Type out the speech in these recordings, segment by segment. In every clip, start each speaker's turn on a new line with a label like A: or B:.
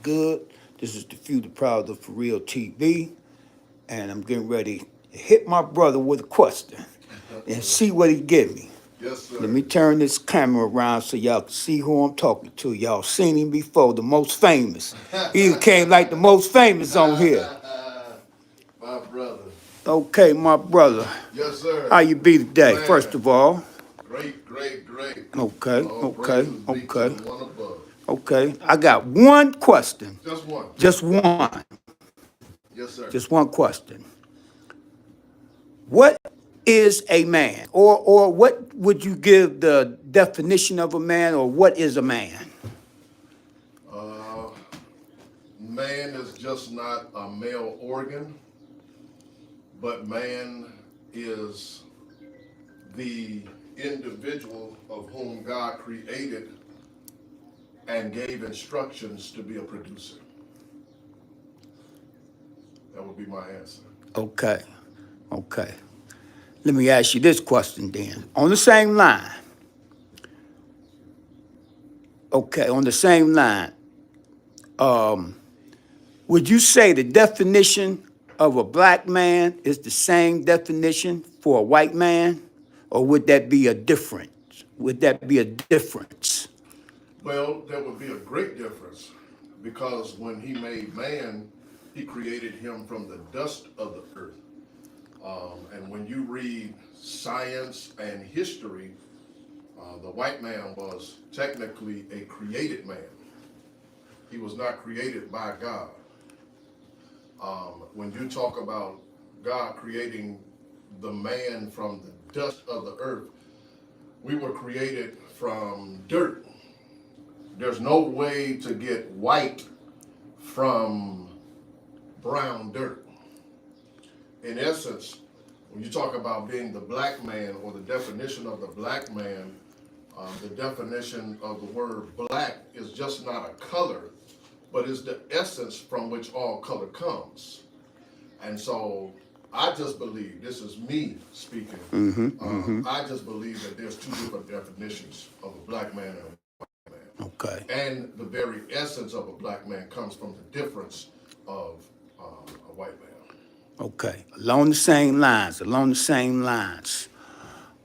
A: good? This is the Few the Proud of For Real TV, and I'm getting ready to hit my brother with a question and see what he give me.
B: Yes, sir.
A: Let me turn this camera around so y'all can see who I'm talking to. Y'all seen him before, the most famous. He came like the most famous on here.
B: My brother.
A: Okay, my brother.
B: Yes, sir.
A: How you be today,
B: Man,
A: first of all?
B: great, great, great.
A: Okay,
B: All
A: okay,
B: praises be to
A: okay,
B: the one above.
A: okay. I got one question.
B: Just one.
A: Just one.
B: Yes, sir.
A: Just one question. What is a man? Or what would you give the definition of a man, or what is a man?
B: Uh, Man is just not a male organ, but man is the individual of whom God created and gave instructions to be a producer. That would be my answer.
A: Okay, okay. Let me ask you this question then. On the same line. Okay, on the same line. Would you say the definition of a black man is the same definition for a white man? Or would that be a difference? Would that be a difference?
B: Well, there would be a great difference because when he made man, he created him from the dust of the earth. And when you read science and history, the white man was technically a created man. He was not created by God. When you talk about God creating the man from the dust of the earth, we were created from dirt. There's no way to get white from brown dirt. In essence, when you talk about being the black man or the definition of the black man, the definition of the word black is just not a color, but is the essence from which all color comes. And so I just believe, this is me speaking, I just believe that there's two different definitions of a black man and a white man.
A: Okay.
B: And the very essence of a black man comes from the difference of a white man.
A: Okay. Along the same lines,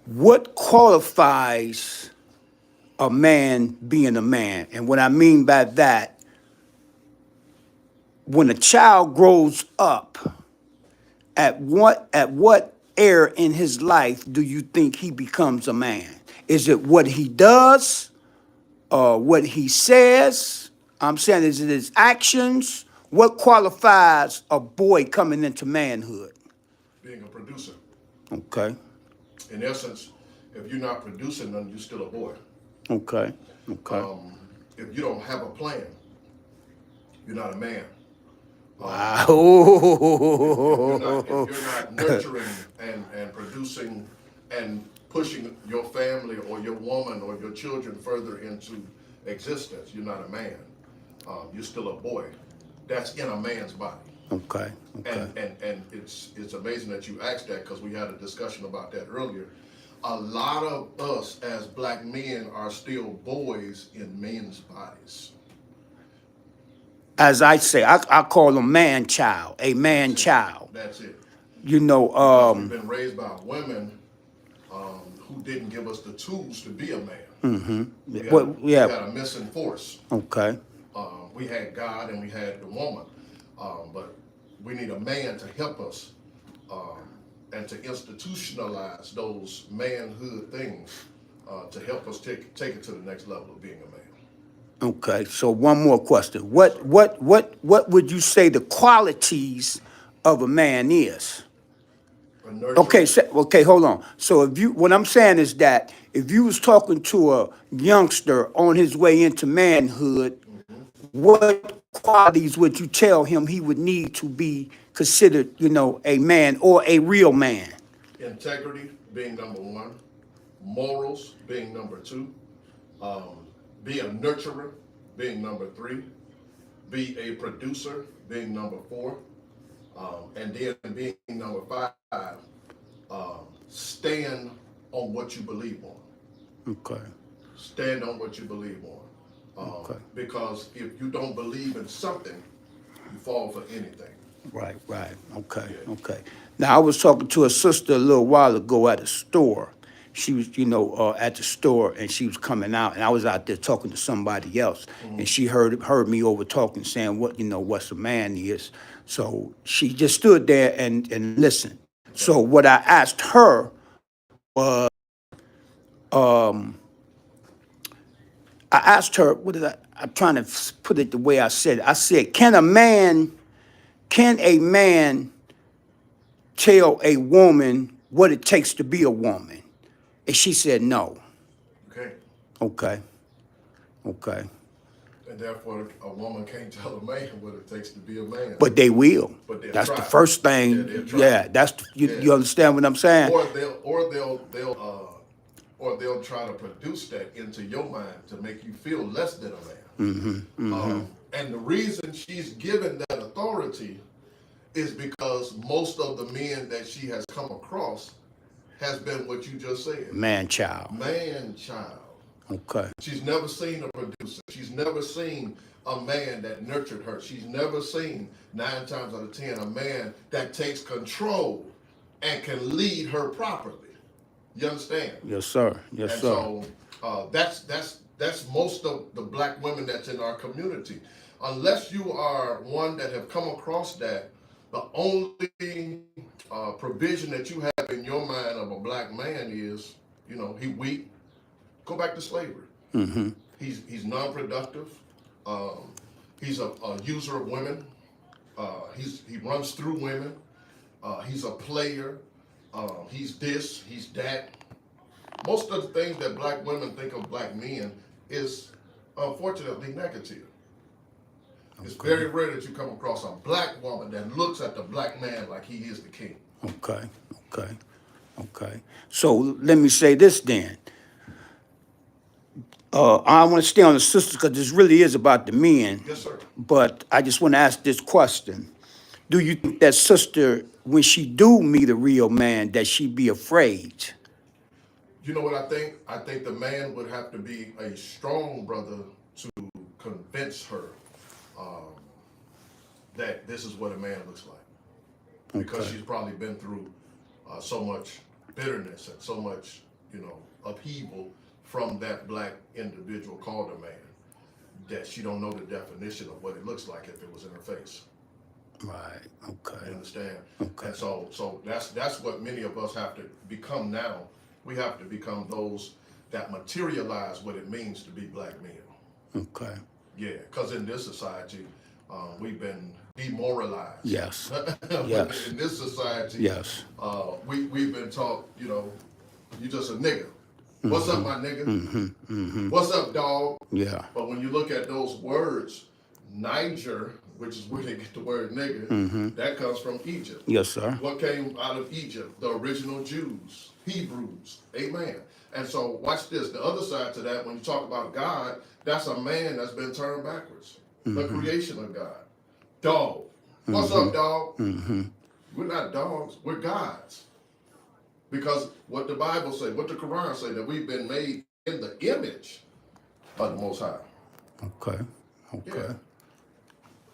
A: What qualifies a man being a man? And what I mean by that, when a child grows up, at what era in his life do you think he becomes a man? Is it what he does, what he says? I'm saying, is it his actions? What qualifies a boy coming into manhood?
B: Being a producer.
A: Okay,
B: In essence, if you're not producing none, you're still a boy.
A: okay, okay.
B: If you don't have a plan, you're not a man.
A: Wow.
B: If you're not nurturing and producing and pushing your family or your woman or your children further into existence, you're not a man. You're still a boy. That's in a man's body.
A: Okay, okay.
B: And it's amazing that you asked that because we had a discussion about that earlier. A lot of us as black men are still boys in men's bodies.
A: As I say, I call him man child, a man child.
B: That's it.
A: You know,
B: We've been raised by women who didn't give us the tools to be a man. We had a missing force.
A: okay,
B: We had God and we had the woman, but we need a man to help us and to institutionalize those manhood things to help us take it to the next level of being a man.
A: okay. So one more question. What would you say the qualities of a man is? Okay, okay, hold on. So what I'm saying is that if you was talking to a youngster on his way into manhood, what qualities would you tell him he would need to be considered, a man or a real man?
B: Integrity being number one, morals being number two, be a nurturer being number three, be a producer being number four, and then being number five, stand on what you believe on.
A: Okay.
B: Stand on what you believe on.
A: Okay.
B: Because if you don't believe in something, you fall for anything.
A: Right, right. Okay,
B: Yeah.
A: okay. Now, I was talking to a sister a little while ago at a store. She was, at the store, and she was coming out, and I was out there talking to somebody else, and she heard me over talking, saying what's a man is. So she just stood there and listened. So what I asked her was, I asked her, I'm trying to put it the way I said it. I said, can a man tell a woman what it takes to be a woman? And she said no.
B: Okay.
A: Okay. Okay.
B: And therefore, a woman can't tell a man what it takes to be a man.
A: But they will.
B: But they'll
A: That's
B: try.
A: the first
B: Yeah,
A: thing.
B: they'll try.
A: Yeah, that's you
B: Yeah.
A: understand what I'm saying?
B: Or they'll try to produce that into your mind to make you feel less than a man. And the reason she's given that authority is because most of the men that she has come across has been what you just said.
A: Man child.
B: Man child.
A: Okay.
B: She's never seen a producer. She's never seen a man that nurtured her. She's never seen, 9 times out of 10, a man that takes control and can lead her properly. You understand?
A: Yes, sir. Yes,
B: And
A: sir.
B: so that's most of the black women that's in our community. Unless you are one that have come across that, the only provision that you have in your mind of a black man is, he weak. Go back to slavery. He's non-productive. He's a user of women. He runs through women. He's a player. He's this. He's that. Most of the things that black women think of black men is unfortunately negative. It's very rare that you come across a black woman that looks at the black man like he is the king.
A: Okay. Okay. Okay. So let me say this then. I want to stay on the sisters because this really is about the men.
B: Yes, sir.
A: But I just want to ask this question. Do you think that sister, when she do meet a real man, that she be afraid?
B: You know what I think? I think the man would have to be a strong brother to convince her that this is what a man looks like. Because
A: Okay.
B: she's probably been through so much bitterness and so much, upheaval from that black individual called a man, that she don't know the definition of what it looks like if it was in her face.
A: Right.
B: You
A: Okay.
B: understand?
A: Okay.
B: And so that's what many of us have to become now. We have to become those that materialize what it means to be black men.
A: Okay.
B: Yeah, because in this society, we've been demoralized.
A: Yes. Yes.
B: In this society,
A: Yes.
B: we've been taught, you just a nigga. What's up, my nigga? What's up, dog?
A: Yeah.
B: But when you look at those words, Niger, which is where they get the word nigga, that comes from Egypt.
A: Yes, sir.
B: What came out of Egypt? The original Jews, Hebrews. Amen. And so watch this. The other side to that, when you talk about God, that's a man that's been turned backwards. The creation of God. Dog. What's up, dog? We're not dogs. We're gods. Because what the Bible say, what the Quran say, that we've been made in the image of the Most High.
A: Okay. Okay.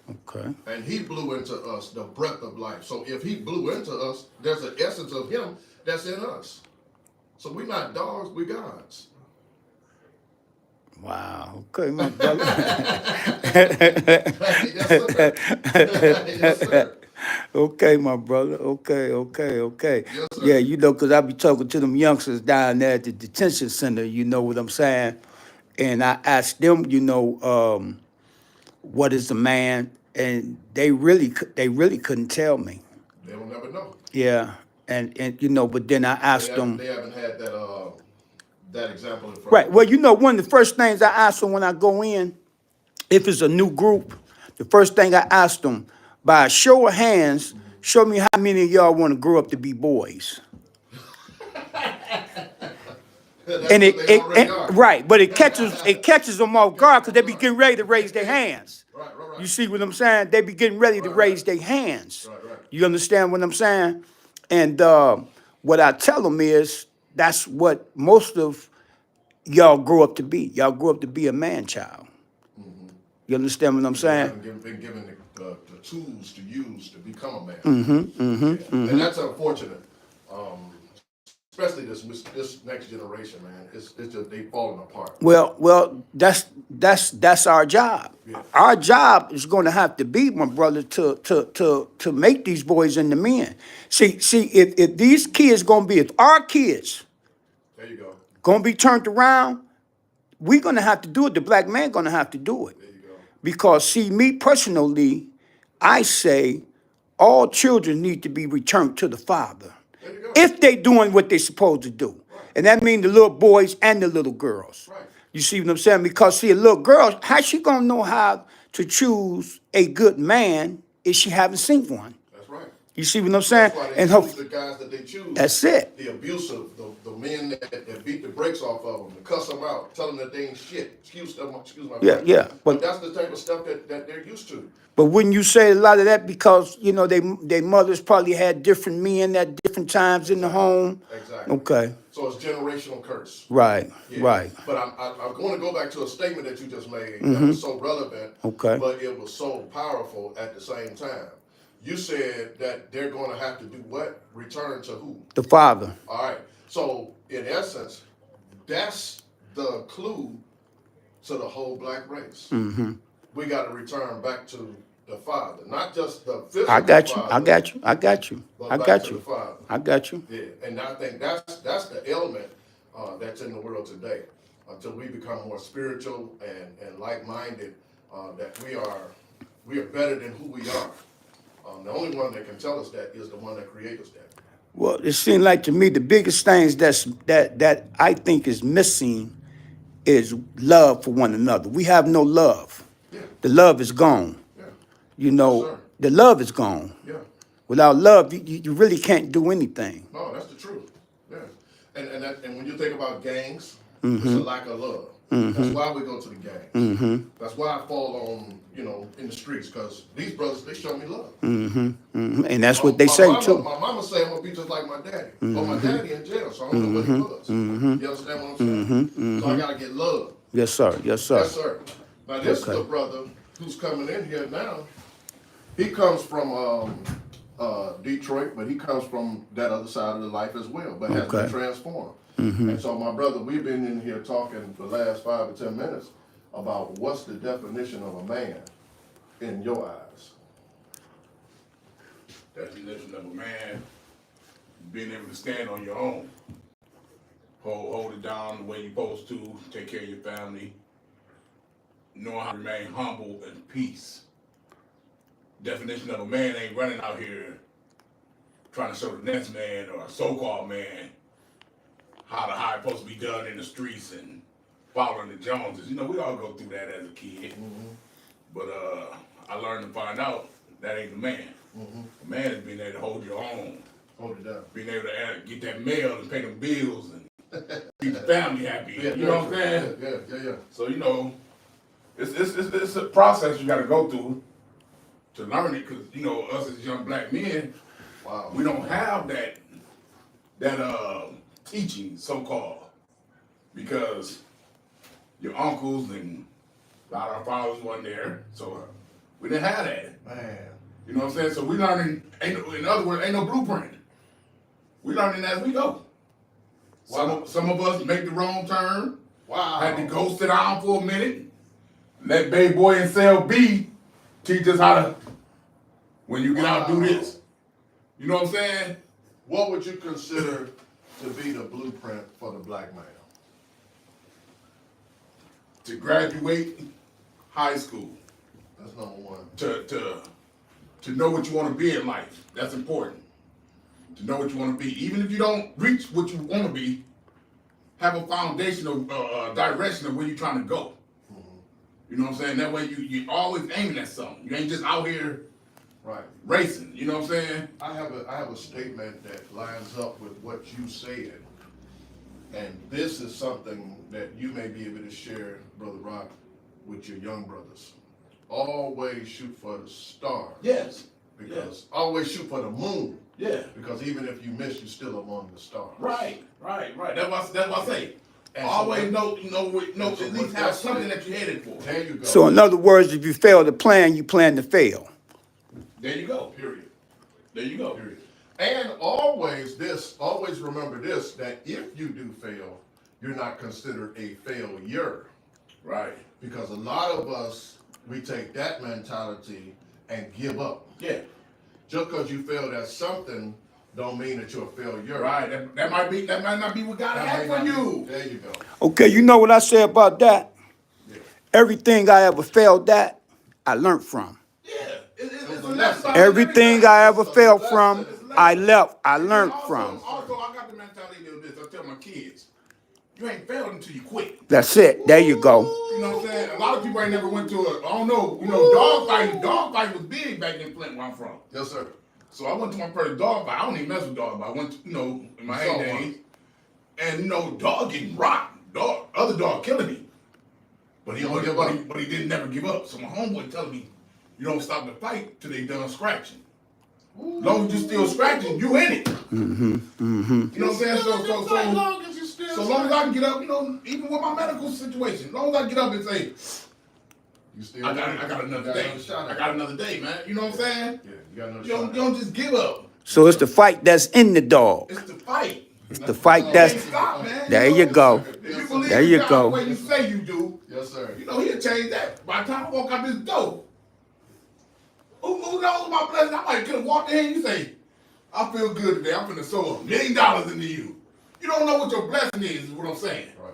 B: Yeah.
A: Okay.
B: And he blew into us the breath of life. So if he blew into us, there's an essence of him that's in us. So we're not dogs, we're gods.
A: Wow. Okay, my brother.
B: Yes, sir. Yes, sir.
A: Okay, my brother. Okay, okay, okay.
B: Yes, sir.
A: Yeah, because I be talking to them youngsters down there at the detention center, you know what I'm saying? And I asked them, what is a man? And they really couldn't tell me.
B: They will never know.
A: Yeah. And but then I asked them.
B: They haven't had that example in front
A: Right.
B: of
A: Well, one of the first things I ask them when I go in, if it's a new group, the first thing I ask them, by a show of hands, show me how many of y'all want to grow up to be boys.
B: That's
A: And
B: what they already are.
A: right, but it catches them off guard because they be getting ready to raise their hands.
B: Right.
A: You see what I'm saying? They be getting ready to raise their hands.
B: Right.
A: You understand what I'm saying? And what I tell them is that's what most of y'all grow up to be. Y'all grow up to be a man child. You understand what I'm
B: You
A: saying?
B: haven't been given the tools to use to become a man. And that's unfortunate. Especially this next generation, man. It's just they falling apart.
A: Well, that's our job.
B: Yeah.
A: Our job is going to have to be, my brother, to make these boys into men. See, if these kids gonna be, if our kids
B: There you go.
A: gonna be turned around, we're gonna have to do it. The black man gonna have to do it.
B: There you go.
A: Because see, me personally, I say all children need to be returned to the father.
B: There you go.
A: If they doing what they supposed to do. And that means the little boys and the little girls.
B: Right.
A: You see what I'm saying? Because see, a little girl, how she gonna know how to choose a good man if she haven't seen one?
B: That's right.
A: You see what I'm saying?
B: That's why they
A: And her,
B: choose the guys that they choose.
A: that's it.
B: The abusive, the men that beat the brakes off of them, to cuss them out, tell them that they ain't shit. Excuse my
A: Yeah,
B: French.
A: yeah,
B: But
A: but-
B: that's the type of stuff that they're used to.
A: But wouldn't you say a lot of that because, you know, they mothers probably had different men at different times in the home?
B: Exactly.
A: Okay,
B: So it's generational curse.
A: right,
B: Yeah.
A: right.
B: But I'm going to go back to a statement that you just made that was so relevant,
A: Okay.
B: but it was so powerful at the same time. You said that they're going to have to do what? Return to who?
A: The father.
B: All right. So in essence, that's the clue to the whole black race. We got to return back to the father, not just the physical
A: I got you,
B: father,
A: I got you, I got you,
B: but
A: I
B: back
A: got
B: to
A: you,
B: the father.
A: I got you.
B: Yeah, and I think that's the element that's in the world today. Until we become more spiritual and like-minded, that we are better than who we are. The only one that can tell us that is the one that created us that.
A: Well, it seemed like to me the biggest things that I think is missing is love for one another. We have no love.
B: Yeah,
A: The love is gone.
B: yeah,
A: You
B: Yes,
A: know,
B: sir.
A: the love is gone.
B: yeah.
A: Without love, you really can't do anything.
B: No, that's the truth. Yeah, and when you think about gangs, it's a lack of love. That's why we go to the gangs. That's why I fall on in the streets, because these brothers, they show me love.
A: And that's what they
B: My
A: say
B: mama,
A: too.
B: My mama say I'm gonna be just like my daddy. But my daddy in jail, so I don't know what he was. You understand what I'm saying? So I gotta get love.
A: Yes, sir. Yes, sir.
B: Yes, sir. Now this
A: Okay.
B: is the brother who's coming in here now. He comes from Detroit, but he comes from that other side of the life as well, but has been
A: Okay.
B: transformed. And so my brother, we've been in here talking for the last 5 to 10 minutes about what's the definition of a man in your eyes.
C: Definition of a man, being able to stand on your own. Hold it down the way you're supposed to, take care of your family, knowing how to remain humble and peace. Definition of a man ain't running out here trying to show the next man or a so-called man how it's supposed to be done in the streets and following the Joneses. You know, we all go through that as a kid. But I learned to find out that ain't the man. A man is being able to hold your own,
B: Hold it down.
C: being able to get that mail and pay them bills and keep the family happy. You know what I'm saying?
B: Yeah.
C: So it's a process you got to go through to learn it, because us as young black men,
B: Wow.
C: we don't have that teaching, so called, because your uncles and a lot of our fathers wasn't there, so we didn't have that.
B: Man.
C: You know what I'm saying? So we learning, in other words, ain't no blueprint. We learning as we go.
B: Wow.
C: Some of us make the wrong turn,
B: Wow.
C: had to go sit down for a minute, let Baby Boy and Cell B teach us how to, when you get out, do this. You know what I'm saying?
B: What would you consider to be the blueprint for the black man?
C: To graduate high school,
B: That's number one.
C: to know what you want to be in life. That's important. To know what you want to be. Even if you don't reach what you want to be, have a foundational direction of where you're trying to go. You know what I'm saying? That way you're always aiming at something. You ain't just out here
B: Right.
C: racing. You know what I'm saying?
B: I have a statement that lines up with what you said. And this is something that you may be able to share, Brother Rock, with your young brothers. Always shoot for the stars.
C: Yes.
B: Because always shoot for the moon.
C: Yeah.
B: Because even if you miss, you're still among the stars.
C: Right. That's what I say.
B: And so
C: Always
B: what-
C: know,
B: so
C: at
B: what
C: least have
B: that's
C: something
B: it.
C: that you're headed for.
B: There you go.
A: So in other words, if you fail to plan, you plan to fail.
C: There you go.
B: Period.
C: There you go.
B: Period. And always remember this, that if you do fail, you're not considered a failure.
C: Right.
B: Because a lot of us, we take that mentality and give up.
C: Yeah.
B: Just because you failed at something, don't mean that you're a failure.
C: Right. That might not be what God
B: That
C: had
B: may
C: for
B: not be-
C: you.
B: There you go.
A: Okay, you know what I say about that?
B: Yeah.
A: Everything I ever failed at, I learned from.
C: Yeah. It's
B: a
C: a
B: lesson.
C: lesson.
A: Everything I ever
B: It's a
A: failed
B: lesson.
A: from,
B: It's a lesson.
A: I left, I
C: And then
A: learned
C: also,
A: from.
C: Also, I got the mentality of this. I tell my kids, you ain't failed until you quit.
A: That's it. There you go.
C: You know what I'm saying? A lot of people ain't never went to I don't know, dog fighting was big back in Flint where I'm from.
B: Yes, sir.
C: So I went to my first dog fight. I don't even mess with dog fight. I went to, in my
B: You saw
C: heydays. And, dog getting rocked. Other dog killing me. But he
B: Never
C: only,
B: give up.
C: but he didn't never give up. So my homeboy telling me, you don't stop the fight till they done scratching. Long as you still scratching, you in it.
A: Mm-hmm. Mm-hmm.
C: You know what I'm saying?
B: As long as you still
C: So long as I can get up, even with my medical situation, as long as I get up and say,
B: you still
C: I got another day.
B: shot
C: I got another day, man. You know what I'm saying?
B: Yeah, you got another
C: You
B: shot.
C: don't just give up.
A: So it's the fight that's in the dog.
C: It's the fight.
A: It's the fight
C: You
A: that's.
C: can't stop, man.
A: There you go.
C: If you believe
A: There
C: in
A: you
C: God
A: go.
C: the way you say you do,
B: Yes, sir.
C: he'll change that. By the time I walk out this door, who knows my blessing? I might could have walked in and you say, I feel good today. I'm finna sow $1 million into you. You don't know what your blessing is what I'm saying.
B: Right.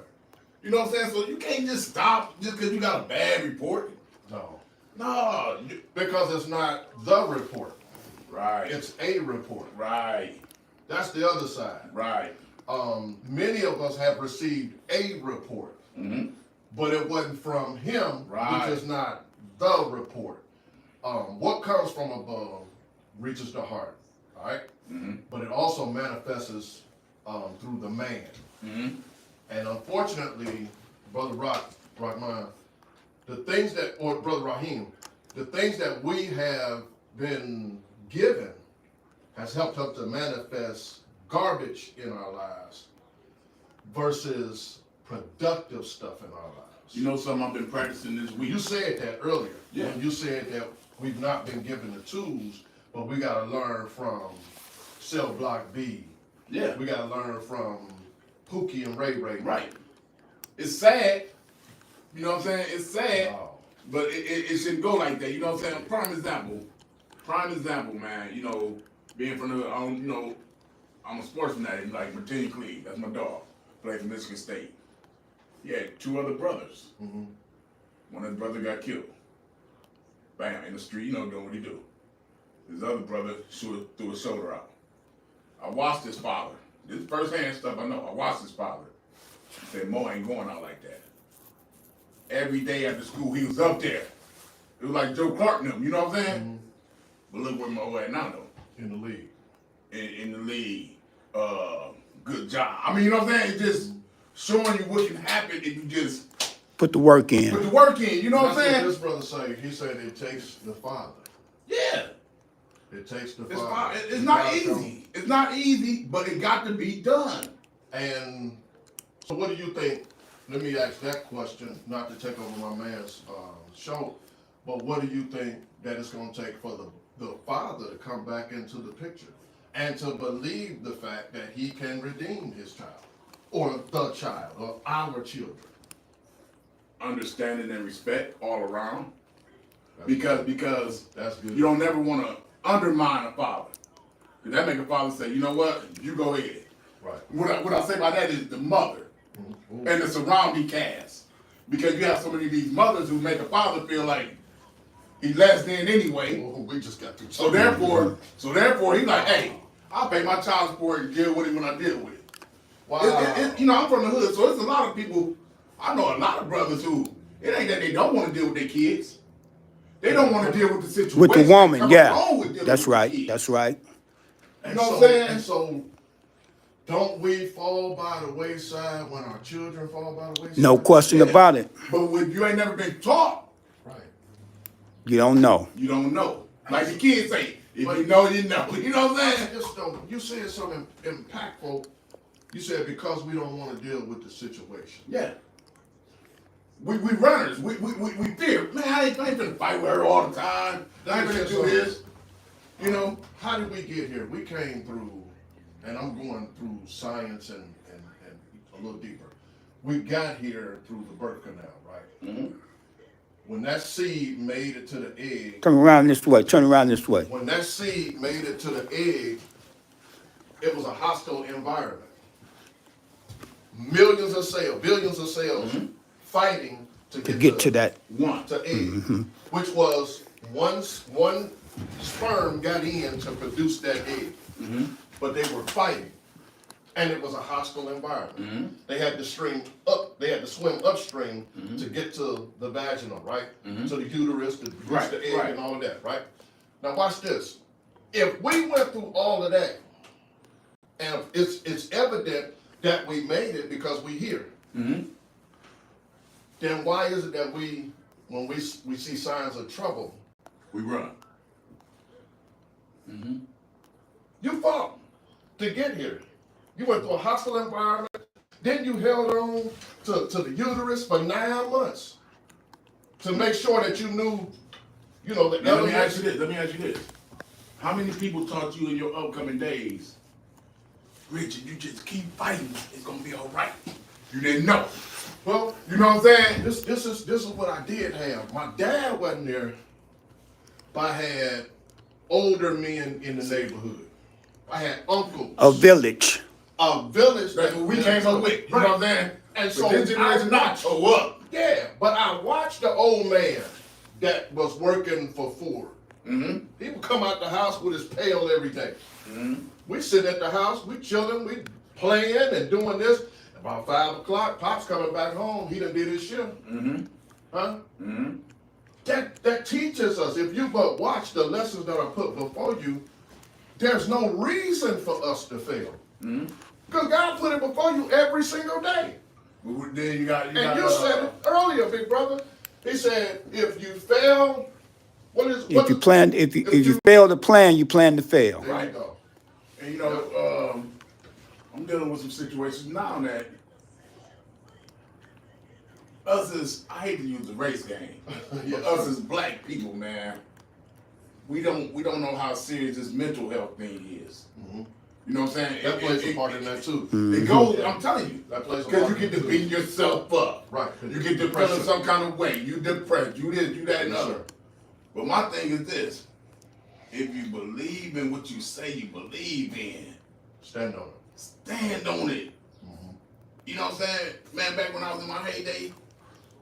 C: You know what I'm saying? So you can't just stop just because you got a bad report.
B: No.
C: No.
B: Because it's not the report.
C: Right.
B: It's a report.
C: Right.
B: That's the other side.
C: Right.
B: Many of us have received a report,
C: Mm-hmm.
B: but it wasn't from him,
C: Right.
B: which is not the report. What comes from above reaches the heart, all right?
C: Mm-hmm.
B: But it also manifests through the man.
C: Mm-hmm.
B: And unfortunately, Brother Rahman, Brother Raheem, the things that we have been given has helped us to manifest garbage in our lives versus productive stuff in our lives.
C: You know something I've been practicing this week?
B: You said that earlier.
C: Yeah.
B: When you said that we've not been given the tools, but we got to learn from Cell Block B.
C: Yeah.
B: We got to learn from Pookie and Ray Ray.
C: Right. It's sad. You know what I'm saying? It's sad.
B: Oh.
C: But it shouldn't go like that. You know what I'm saying? Prime example, man. Being from the, I'm a sports fanatic, like Martini Clee. That's my dog. Played for Michigan State. He had 2 other brothers.
B: Mm-hmm.
C: One of his brothers got killed. Bam, in the street, doing what he do. His other brother threw his shoulder out. I watched his father. This is first-hand stuff I know. I watched his father. He said, Mo ain't going out like that. Every day after school, he was up there. It was like Joe Clark and them, you know what I'm saying?
B: Mm-hmm.
C: But look where Mo at now, though.
B: In the league.
C: In the league. Good job. I mean, you know what I'm saying? It's just showing you what can happen if you just
A: Put the work
C: put
A: in.
C: the work in. You know what I'm
B: That's
C: saying?
B: this brother say. He said it takes the father.
C: Yeah.
B: It takes the
C: It's
B: father.
C: fine. It's
B: You
C: not
B: gotta come-
C: easy. It's not easy, but it got to be done.
B: And so what do you think? Let me ask that question, not to take over my man's show, but what do you think that it's going to take for the father to come back into the picture and to believe the fact that he can redeem his child or the child or our children?
C: Understanding and respect all around.
B: That's
C: Because
B: That's good.
C: you don't never want to undermine a father. Because that make a father say, you know what? You go ahead.
B: Right.
C: What I say by that is the mother
B: Mhm.
C: and the surrounding cast. Because you have so many of these mothers who make a father feel like he's less than anyway.
B: Oh, we just got to.
C: So therefore he's like, hey, I'll pay my child support and deal with it when I deal with it.
B: Wow.
C: I'm from the hood, so it's a lot of people. I know a lot of brothers who it ain't that they don't want to deal with their kids. They don't want to deal with the situation.
A: With the
C: that
A: woman,
C: come
A: yeah.
C: along with dealing
A: That's
C: with the
A: right.
C: kids.
A: That's right.
B: And
C: You know
B: so,
C: what I'm saying?
B: And so, don't we fall by the wayside when our children fall by the wayside?
A: No question about it.
C: But when you ain't never been taught,
B: Right.
A: You don't know.
C: you don't know. Like the kids say, if you know, you know. You know what I'm saying?
B: Just don't. You said something impactful. You said because we don't want to deal with the situation.
C: Yeah. We runners. We fear. Man, I ain't finna fight with her all the time. I ain't finna do this. You know?
B: How did we get here? We came through, and I'm going through science and a little deeper. We got here through the birth canal, right?
C: Mm-hmm.
B: When that seed made it to the egg,
A: Turn around this way. Turn around this way.
B: when that seed made it to the egg, it was a hostile environment. Millions of cells, billions of cells fighting to
A: Get to that.
B: to egg, which was one sperm got in to produce that egg, but they were fighting, and it was a hostile environment. They had to swim upstream to get to the vaginal, right, to the uterus to produce the egg and all of that, right. Now watch this. If we went through all of that, and it's evident that we made it because we here. Then why is it that when we see signs of trouble,
C: We run.
B: you fought to get here? You went through a hostile environment. Then you held on to the uterus for 9 months to make sure that you knew, the
C: Now, let me ask
B: elements.
C: you this. How many people taught you in your upcoming days, Richard, you just keep fighting, it's gonna be all right? You didn't know.
B: Well,
C: You know what I'm saying?
B: this is what I did have. My dad wasn't there, but I had older men in the neighborhood. I had uncles.
A: A village.
B: A village.
C: That's what we came up with. You know what I'm saying?
B: And
C: But
B: so
C: this generation not show up.
B: Yeah, but I watched the old man that was working for Ford. He would come out the house with his pail every day. We sit at the house, we chilling, we playing and doing this. About 5 o'clock, Pop's coming back home. He done did his shift. Huh? That teaches us, if you but watch the lessons that are put before you, there's no reason for us to fail. Because God put it before you every single day.
C: Then you got
B: And you said it earlier, big brother. He said, if you fail,
A: If you fail to plan, you plan to fail.
B: There you go.
C: And I'm dealing with some situations now that I hate to use the race game, but us as black people, man, we don't know how serious this mental health thing is. You know what I'm saying?
B: That plays a part in that too.
C: It goes, I'm telling you,
B: That plays a
C: because
B: part
C: you
B: in
C: get
B: that
C: to
B: too.
C: beat yourself up.
B: Right.
C: You get to feeling
B: Depression.
C: some kind of way. You depressed. You this, you that, and
B: Yes,
C: other.
B: sir.
C: But my thing is this: if you believe in what you say you believe in,
B: Stand on it.
C: stand on it. You know what I'm saying? Man, back when I was in my heyday,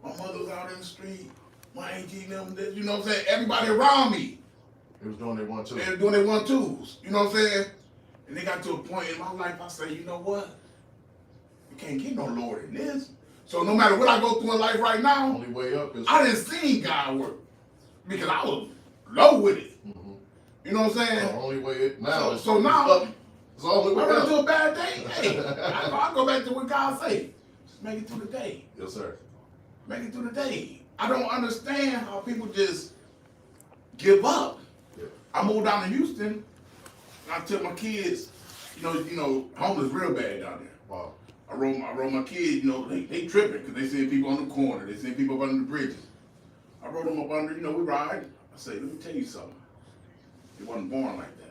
C: my mother was out in the street, my auntie, them, this, you know what I'm saying? Everybody around me,
B: He was doing their one too.
C: they were doing their 1-2s. You know what I'm saying? And they got to a point in my life, I say, you know what? You can't get no lower than this. So no matter what I go through in life right now,
B: Only way up is.
C: I didn't see God work because I was low with it. You know what I'm
B: The
C: saying?
B: only way it now.
C: So
B: is
C: now-
B: up. It's the only way
C: I run into
B: up.
C: a bad day. Hey, I go back to what God say. Just make it through the day.
B: Yes, sir.
C: Make it through the day. I don't understand how people just give up.
B: Yeah.
C: I moved down to Houston, and I took my kids. You know, home is real bad down there.
B: Wow.
C: I roll my kids. They tripping because they seeing people on the corner. They seeing people up under the bridges. I rolled them up under. We ride. I say, let me tell you something. They wasn't born like that.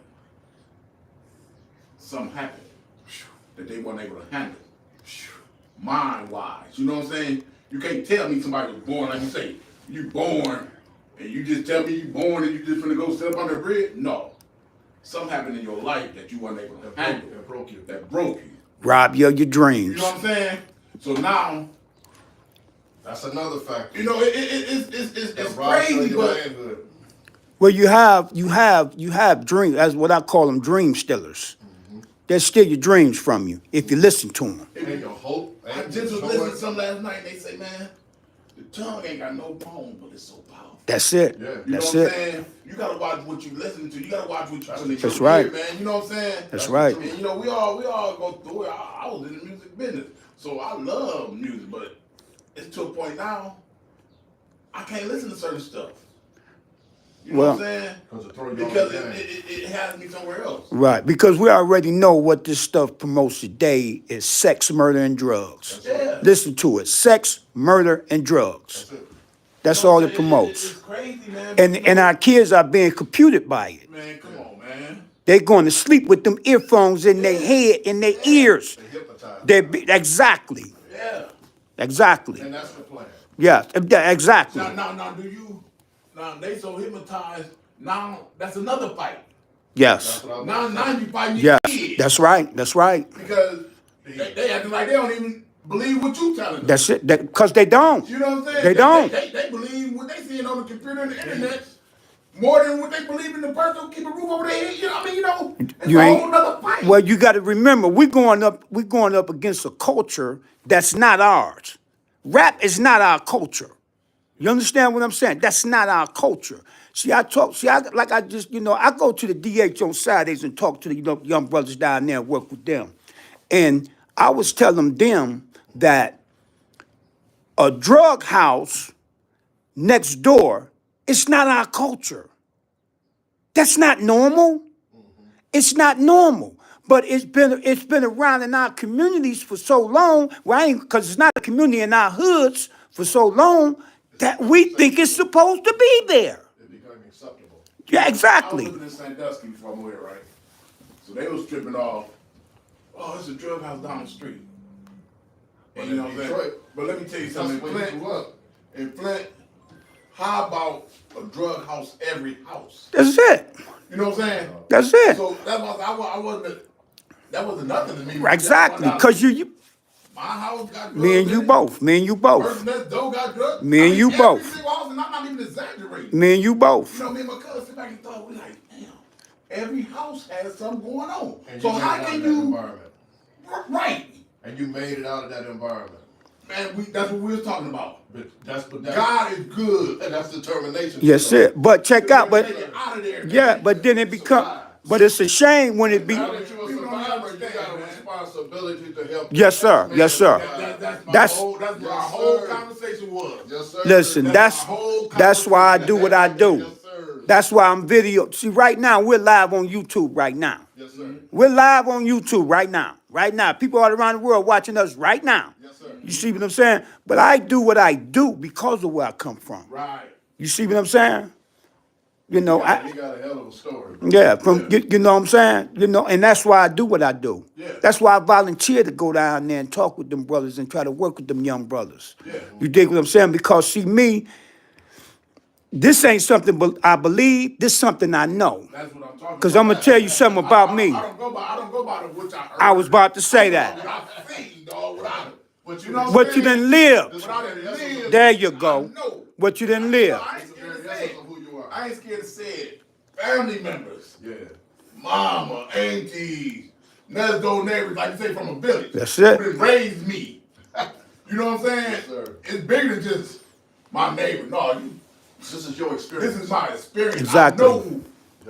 C: Something happened that they weren't able to handle. Mind-wise, you know what I'm saying? You can't tell me somebody was born, like you say, you born, and you just tell me you born and you just gonna go sit up under a bridge? No. Something happened in your life that you weren't able to handle.
B: That broke you.
C: That broke you.
A: Rob you of your
C: You
A: dreams.
C: know what I'm saying? So now,
B: That's another factor.
C: it's
B: That robs you of
C: crazy,
B: your
C: but
B: manhood.
A: Well, you have dreams. That's what I call them, dream stealers. They steal your dreams from you if you listen to them.
B: And your hope.
C: I
B: and
C: just was
B: your
C: listening
B: joy.
C: to some last night and they say, man, the tongue ain't got no bone, but it's so powerful.
A: That's it.
B: Yeah.
C: You
A: That's
C: know what
A: it.
C: I'm saying? You gotta watch what you listen to. You gotta watch what you put in your
A: That's right.
C: ear, man. You know what I'm saying?
A: That's right.
C: And we all go through it. I was in the music business, so I love music, but it's to a point now I can't listen to certain stuff. You know
A: Well,
C: what I'm saying?
B: 'Cause it throw you
C: Because
B: off the game.
C: it has me somewhere else.
A: right, because we already know what this stuff promotes today is sex, murder, and drugs.
C: Yeah.
A: Listen to it, sex, murder, and drugs.
B: That's it.
A: That's
C: You know
A: all
C: what
A: it
C: I'm saying?
A: promotes.
C: It's crazy, man.
A: And our kids are being computed by it.
C: Man, come on, man.
A: They're going to sleep with them earphones in their head, in their ears.
B: They hypnotize.
A: Exactly,
C: Yeah.
A: exactly.
B: And that's the plan.
A: Yeah, exactly.
C: Now, now they so hypnotized, now that's another fight.
A: Yes,
B: That's what I
C: Now you fighting your
A: yes,
C: kids.
A: that's right, that's right.
C: Because they acting like they don't even believe what you telling them.
A: That's it, because they don't.
C: You know what I'm saying?
A: They don't.
C: They believe what they seeing on the computer and the internet more than what they believe in the person who keep a roof over their head. You know what I mean? It's
A: You
C: a
A: ain't-
C: whole nother fight.
A: Well, you got to remember, we're going up against a culture that's not ours. Rap is not our culture. You understand what I'm saying? That's not our culture. I go to the DH on Saturdays and talk to the young brothers down there and work with them. And I was telling them that a drug house next door, it's not our culture. That's not normal. It's not normal. But it's been around in our communities for so long, because it's not a community in our hoods for so long that we think it's supposed to be there.
B: It became acceptable.
A: Yeah,
C: I
A: exactly.
C: was living in Sandusky somewhere, right? So they was tripping off, oh, it's a drug house down the street. And you know what I'm saying?
B: Detroit,
C: But let me tell you
B: that's
C: something.
B: where you grew up.
C: In Flint, how about a drug house every house?
A: That's it.
C: You know what I'm saying?
A: That's it.
C: So that wasn't nothing to me.
A: Exactly. Because
C: my house got drugs.
A: me and you
C: in it.
A: both. Me and you both.
C: Person next door got drugs.
A: Me and you
C: every
A: both.
C: single house, and I'm not even exaggerating.
A: Me and you both.
C: You know, me and my cousin sit back and thought, we like, damn, every house has something going on.
B: And
C: So
B: you made
C: how
B: it out
C: can
B: of that
C: you,
B: environment.
C: right?
B: And you made it out of that environment.
C: Man, that's what we was talking about.
B: But that's
C: God is good.
B: and that's determination.
A: Yes, sir. But check out,
C: Take
A: but
C: it out of there.
A: yeah, but then it become. But it's a shame when it be.
B: Now that you're a
C: People don't
B: survivor, you got
C: understand,
B: a
C: man.
B: responsibility to help.
A: Yes, sir. Yes, sir.
C: That's
A: That's-
C: what our
B: Yes,
C: whole
B: sir.
C: conversation was.
B: Yes, sir.
A: Listen, that's why I do what I do.
B: Yes, sir.
A: That's why I'm video. See, right now we're live on YouTube. Right now,
B: Yes, sir.
A: we're live on YouTube. Right now, right now, people all around the world watching us right now.
B: Yes, sir.
A: You see what I'm saying? But I do what I do because of where I come from.
C: Right.
A: You see what I'm saying? You know,
B: He
A: I.
B: got a hell of a story. Bro.
A: Yeah, you know what I'm saying? You know, and that's why I do what I do.
C: Yeah.
A: That's why I volunteer to go down there and talk with them brothers and try to work with them young brothers.
C: Yeah.
A: You dig what I'm saying? Because see me, this ain't something I believe, this something I know.
C: That's what I'm talking about.
A: 'Cause I'ma tell you something about me.
C: I don't go by the which I heard.
A: I was about to say
C: What
A: that.
C: I seen, dog, what I,
B: But
C: you know
A: What you
C: I'm saying?
A: done lived.
C: What I done lived,
A: There you go.
C: I know.
A: What you done lived.
C: I ain't
B: It's a
C: scared
B: very
C: to say
B: essence
C: it.
B: of who you are.
C: I ain't scared to say it. Family members,
B: Yeah.
C: mama, aunties, next door neighbors, like you say, from a village.
A: That's it.
C: Who done raised me. You know what I'm saying?
B: Yes, sir.
C: It's bigger than just my neighbor. No,
B: This is your experience.
C: this is my experience.
A: Exactly.
C: I know,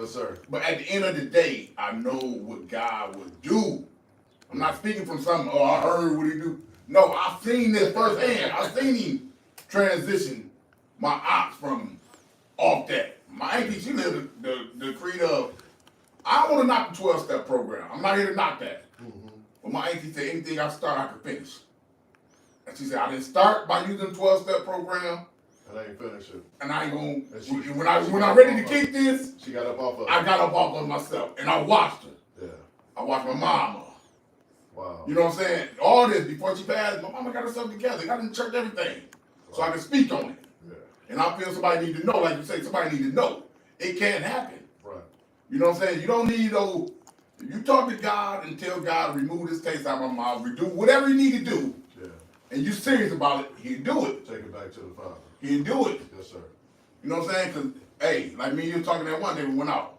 B: Yes, sir.
C: but at the end of the day, I know what God would do. I'm not speaking from something, oh, I heard what he do. No, I've seen this firsthand. I've seen him transition my ops from off that. My auntie, she lived the creed of, I don't want to knock the 12-step program. I'm not here to knock that. But my auntie said, anything I start, I can finish. And she said, I didn't start by using the 12-step program,
B: And I ain't finished it.
C: and I ain't
B: And
C: gonna, when I'm ready to kick this,
B: She got up off of it.
C: I got up off of myself, and I watched her.
B: Yeah.
C: I watched my mama.
B: Wow.
C: You know what I'm saying? All this before she passed, my mama got herself together, got in church, everything. So I can speak on it.
B: Yeah.
C: And I feel somebody need to know, like you say, somebody need to know. It can't happen.
B: Right.
C: You know what I'm saying? You don't need no, if you talk to God and tell God, remove this taste out of my mouth, redo whatever you need to do,
B: Yeah.
C: and you serious about it, he'll do it.
B: Take it back to the Father.
C: He'll do it.
B: Yes, sir.
C: You know what I'm saying? Because, hey, like me and you were talking that one day we went out.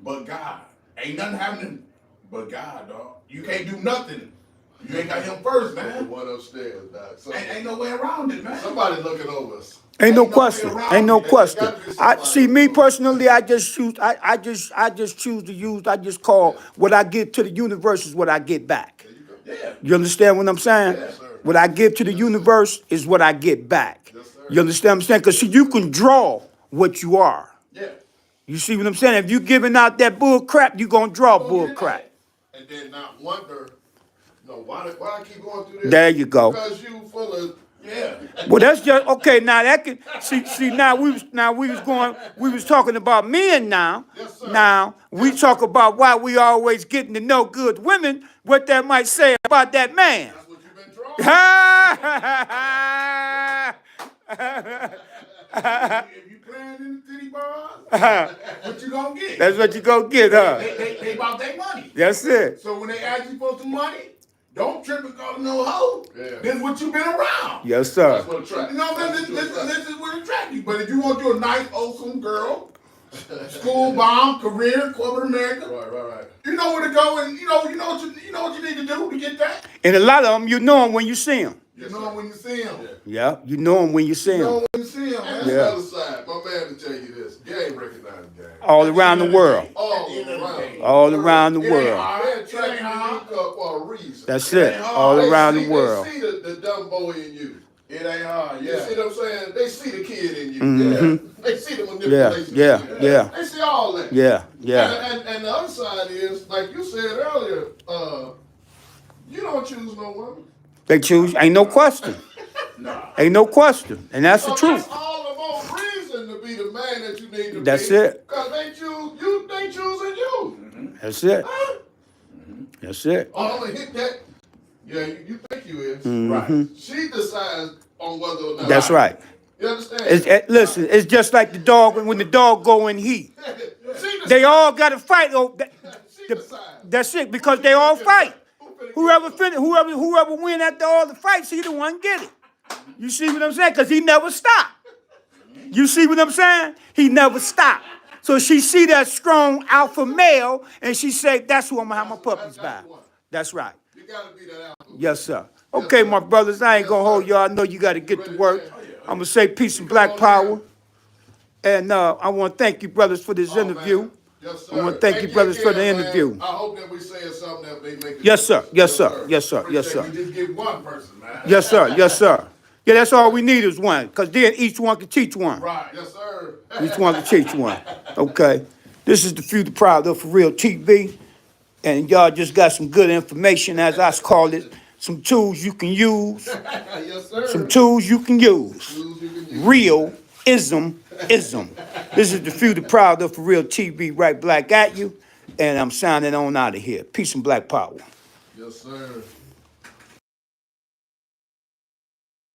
C: But God. Ain't nothing happening but God, dog. You can't do nothing. You ain't got him first,
B: The
C: man.
B: one upstairs, Doc. So,
C: Ain't no way around it, man.
B: somebody looking over us.
A: Ain't no
C: Ain't no
A: question.
C: way around
A: Ain't no
C: it.
A: question.
B: There gotta be
A: I
B: somebody
A: see me
B: who-
A: personally. I just choose. I just choose to use. I just call what I give to the universe is what I get back.
C: Yeah.
A: You understand what I'm saying?
B: Yes, sir.
A: What I give to the universe is what I get back.
B: Yes, sir.
A: You understand what I'm saying? Because see, you can draw what you are.
B: Yeah.
A: You see what I'm saying? If you giving out that bull crap, you gonna draw
B: Go
A: bull
B: get
A: crap.
B: that. And then not wonder, why I keep going through this?
A: There you go.
B: Because you full of, yeah.
A: Well, that's just okay. Now that can see. Now we was talking about men. Now,
B: Yes, sir.
A: now we talk about why we always getting to know good women. What that might say about that man.
B: That's what you've been drawing.
C: If you playing in the city bars, what you gonna get?
A: That's what you gonna get, huh?
C: They about their money.
A: That's it.
C: So when they ask you for some money, don't trip and go to no hoe.
B: Yeah.
C: This is what you been around.
A: Yes, sir.
B: That's what attracts.
C: You know what I'm saying? This is what attracts you. But if you want you a nice, wholesome girl, school bomb, career, corporate America,
B: Right.
C: you know where to go, and you know what you need to do to get that.
A: And a lot of them, you know them when you see them.
C: You know when you see them.
A: Yeah, you know them when you see
C: You know
A: them.
C: when you see them, man.
B: And
A: Yeah.
B: the other side, my man to tell you this, game recognize game.
A: All around the world.
B: All
C: At the end of the
B: around.
C: day.
A: All around the
C: It ain't
A: world.
C: hard.
B: They
C: It ain't
B: attract
C: hard.
B: you for a reason.
A: That's it. All
B: They
A: around
B: see-
A: the world.
B: They see the dumb boy in you.
C: It ain't hard.
B: You
C: Yeah.
B: see what I'm saying? They see the kid in you.
A: Mhm.
B: Yeah. They see the
A: Yeah,
B: manipulation.
A: yeah.
B: They see all that.
A: Yeah, yeah.
B: And the other side is, like you said earlier, you don't choose no woman.
A: They choose. Ain't no question.
C: Nah.
A: Ain't no question. And that's the
B: So
A: truth.
B: that's all the more reason to be the man that you need to be.
A: That's it.
B: Because they choose you, they choosing you.
A: That's it.
B: Huh?
A: That's it.
B: Oh, I'm gonna hit that. Yeah, you think you is.
C: Right.
B: She decides on whether or not.
A: That's right.
B: You understand?
A: Listen, it's just like the dog when the dog go in heat.
B: She decides.
A: They all got to fight.
B: She decides.
A: That's it, because they all fight. Whoever win after all the fights, he the one get it. You see what I'm saying? Because he never stopped. You see what I'm saying? He never stopped. So she see that strong alpha male, and she say, "That's who I'm gonna have my puppies by." That's right.
B: You gotta be that alpha.
A: Yes, sir. Okay, my brothers, I ain't gonna hold y'all. I know you got to get to work. I'm gonna say peace and black power, and I want to thank you, brothers, for this interview.
B: Man. Yes,
A: I
B: sir.
A: want to thank you, brothers, for the
B: man.
A: interview.
B: I hope that we saying something that may make.
A: Yes, sir. Yes, sir. Yes, sir. Yes, sir.
C: We just get one person, man.
A: Yes, sir. Yes, sir. Yeah, that's all we need is one, because then each one can teach one.
C: Right.
B: Yes, sir.
A: Each one can teach one. Okay. This is the Few the Proud of For Real TV, and y'all just got some good information, as I call it, some tools you can use,
B: Yes, sir.
A: some tools you can use.
B: Tools you can use.
A: Real-ism. This is the Few the Proud of For Real TV, right black at you, and I'm signing on out of here. Peace and black power.
B: Yes, sir.